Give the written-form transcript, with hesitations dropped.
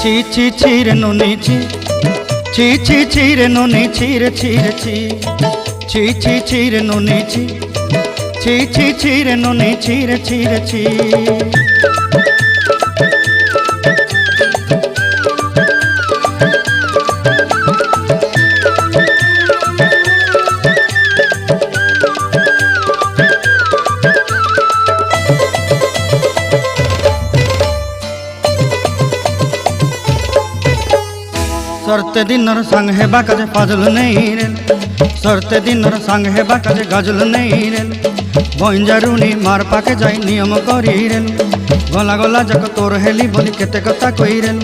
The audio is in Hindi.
ছি ছি ছি রে নুনি ছি ছি ছি ছি রে নুনি ছি রে ছি রে ছি ছি ছি ছি রে নুনি ছি ছি ছি ছি রে নুনি ছি রে ছি রে ছি। सरते दिनर संग हेबा काजे फाजल नहीं रेल सरते दिनर संग हेबा काजे गाजल नहीं रेल बंजारुनी मार पाके जाई नियम करी रेल गला गला जक तोर हेली बोली केते कथा कही रेल।